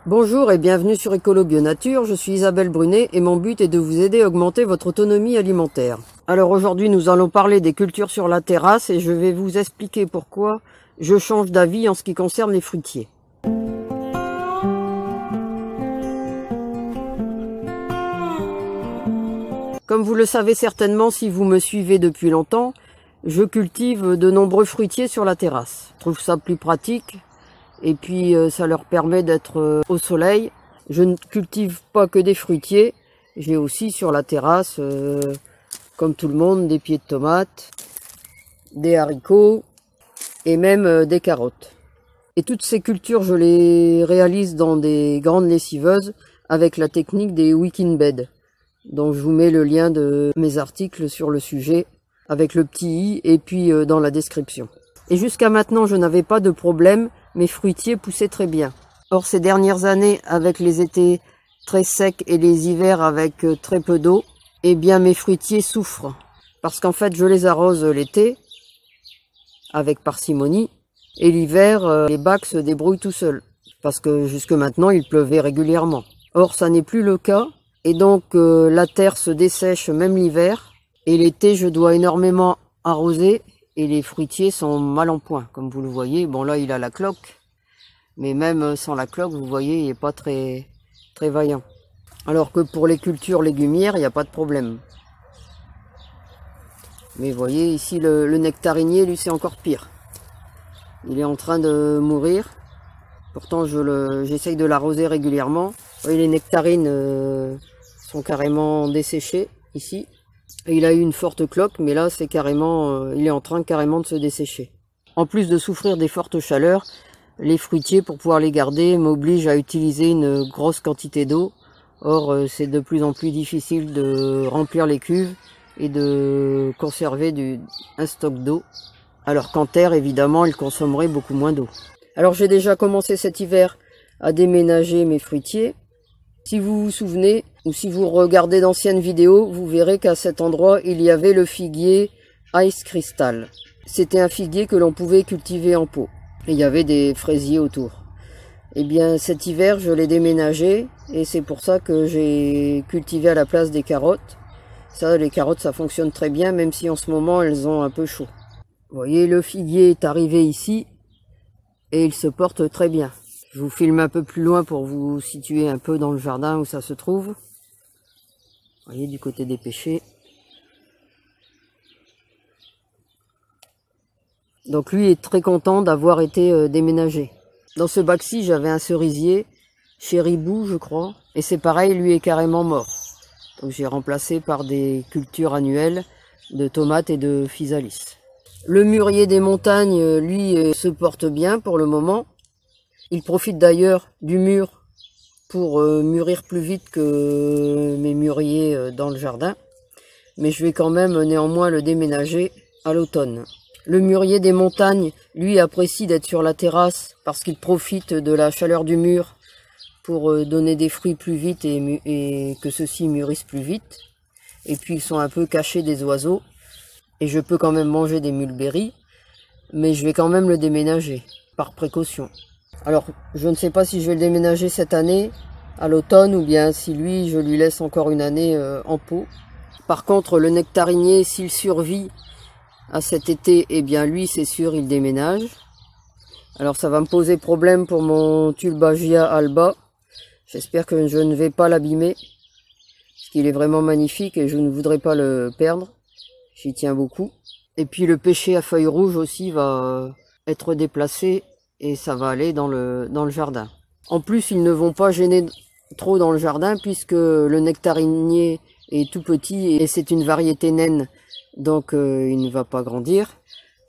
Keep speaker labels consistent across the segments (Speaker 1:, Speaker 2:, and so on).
Speaker 1: Bonjour et bienvenue sur Écolo Bio Nature, je suis Isabelle Brunet et mon but est de vous aider à augmenter votre autonomie alimentaire. Alors aujourd'hui nous allons parler des cultures sur la terrasse et je vais vous expliquer pourquoi je change d'avis en ce qui concerne les fruitiers. Comme vous le savez certainement si vous me suivez depuis longtemps, je cultive de nombreux fruitiers sur la terrasse. Je trouve ça plus pratique. Et puis ça leur permet d'être au soleil. Je ne cultive pas que des fruitiers, j'ai aussi sur la terrasse, comme tout le monde, des pieds de tomates, des haricots et même des carottes. Et toutes ces cultures, je les réalise dans des grandes lessiveuses avec la technique des week-in beds, dont je vous mets le lien de mes articles sur le sujet avec le petit i et puis dans la description. Et jusqu'à maintenant, je n'avais pas de problème. Mes fruitiers poussaient très bien. Or, ces dernières années, avec les étés très secs et les hivers avec très peu d'eau, eh bien, mes fruitiers souffrent. Parce qu'en fait, je les arrose l'été, avec parcimonie, et l'hiver, les bacs se débrouillent tout seuls. Parce que jusque maintenant, il pleuvait régulièrement. Or, ça n'est plus le cas, et donc la terre se dessèche même l'hiver, et l'été, je dois énormément arroser, et les fruitiers sont mal en point, comme vous le voyez. Bon là, il a la cloque, mais même sans la cloque, vous voyez, il n'est pas très vaillant. Alors que pour les cultures légumières, il n'y a pas de problème. Mais vous voyez, ici, le nectarinier, lui, c'est encore pire. Il est en train de mourir. Pourtant, j'essaye de l'arroser régulièrement. Vous voyez, les nectarines sont carrément desséchées, ici. Et il a eu une forte cloque, mais là, c'est carrément, il est en train carrément de se dessécher. En plus de souffrir des fortes chaleurs, les fruitiers, pour pouvoir les garder, m'obligent à utiliser une grosse quantité d'eau. Or, c'est de plus en plus difficile de remplir les cuves et de conserver un stock d'eau. Alors qu'en terre, évidemment, ils consommeraient beaucoup moins d'eau. Alors, j'ai déjà commencé cet hiver à déménager mes fruitiers. Si vous vous souvenez, ou si vous regardez d'anciennes vidéos, vous verrez qu'à cet endroit, il y avait le figuier Ice Crystal. C'était un figuier que l'on pouvait cultiver en pot. Et il y avait des fraisiers autour. Eh bien, cet hiver, je l'ai déménagé, et c'est pour ça que j'ai cultivé à la place des carottes. Ça, les carottes, ça fonctionne très bien, même si en ce moment, elles ont un peu chaud. Vous voyez, le figuier est arrivé ici, et il se porte très bien. Je vous filme un peu plus loin pour vous situer un peu dans le jardin où ça se trouve. Vous voyez, du côté des pêchers. Donc lui est très content d'avoir été déménagé. Dans ce bac-ci, j'avais un cerisier, Chéribou je crois, et c'est pareil, lui est carrément mort. Donc j'ai remplacé par des cultures annuelles de tomates et de physalis. Le mûrier des montagnes, lui, se porte bien pour le moment. Il profite d'ailleurs du mur pour mûrir plus vite que mes mûriers dans le jardin. Mais je vais quand même néanmoins le déménager à l'automne. Le mûrier des montagnes, lui, apprécie d'être sur la terrasse parce qu'il profite de la chaleur du mur pour donner des fruits plus vite et que ceux-ci mûrissent plus vite. Et puis ils sont un peu cachés des oiseaux. Et je peux quand même manger des mulberries, mais je vais quand même le déménager, par précaution. Alors, je ne sais pas si je vais le déménager cette année, à l'automne, ou bien si lui, je lui laisse encore une année en pot. Par contre, le nectarinier, s'il survit à cet été, eh bien lui, c'est sûr, il déménage. Alors, ça va me poser problème pour mon Tulbagia alba. J'espère que je ne vais pas l'abîmer, parce qu'il est vraiment magnifique et je ne voudrais pas le perdre. J'y tiens beaucoup. Et puis, le pêcher à feuilles rouges aussi va être déplacé. Et ça va aller dans le jardin. En plus, ils ne vont pas gêner trop dans le jardin puisque le nectarinier est tout petit et c'est une variété naine, donc il ne va pas grandir.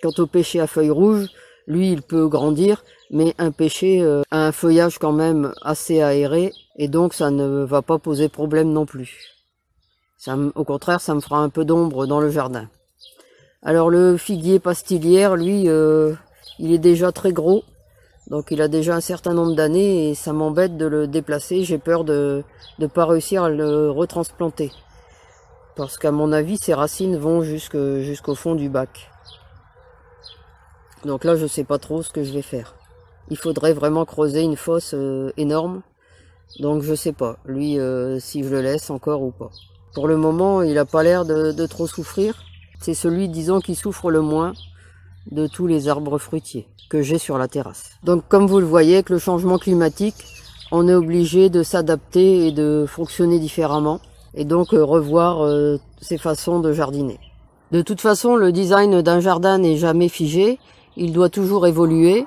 Speaker 1: Quant au pêcher à feuilles rouges, lui, il peut grandir, mais un pêcher a un feuillage quand même assez aéré et donc ça ne va pas poser problème non plus. Au contraire, ça me fera un peu d'ombre dans le jardin. Alors le figuier pastillière, lui, il est déjà très gros. Donc il a déjà un certain nombre d'années et ça m'embête de le déplacer. J'ai peur de ne pas réussir à le retransplanter. Parce qu'à mon avis, ses racines vont jusqu'au fond du bac. Donc là, je sais pas trop ce que je vais faire. Il faudrait vraiment creuser une fosse énorme Donc je sais pas, lui, si je le laisse encore ou pas. Pour le moment, il a pas l'air de trop souffrir. C'est celui, disons, qui souffre le moins de tous les arbres fruitiers que j'ai sur la terrasse. Donc comme vous le voyez, avec le changement climatique, on est obligé de s'adapter et de fonctionner différemment. Et donc revoir ses façons de jardiner. De toute façon, le design d'un jardin n'est jamais figé, il doit toujours évoluer.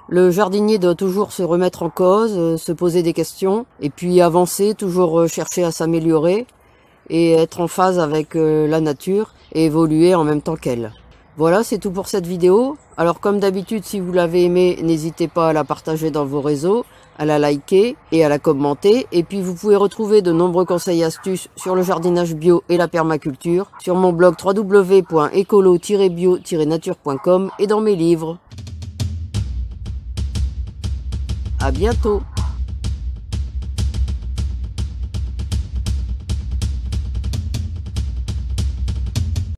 Speaker 1: Le jardinier doit toujours se remettre en cause, se poser des questions, et puis avancer, toujours chercher à s'améliorer, et être en phase avec la nature, et évoluer en même temps qu'elle. Voilà, c'est tout pour cette vidéo. Alors comme d'habitude, si vous l'avez aimé, n'hésitez pas à la partager dans vos réseaux, à la liker et à la commenter. Et puis vous pouvez retrouver de nombreux conseils et astuces sur le jardinage bio et la permaculture sur mon blog www.ecolo-bio-nature.com et dans mes livres. À bientôt!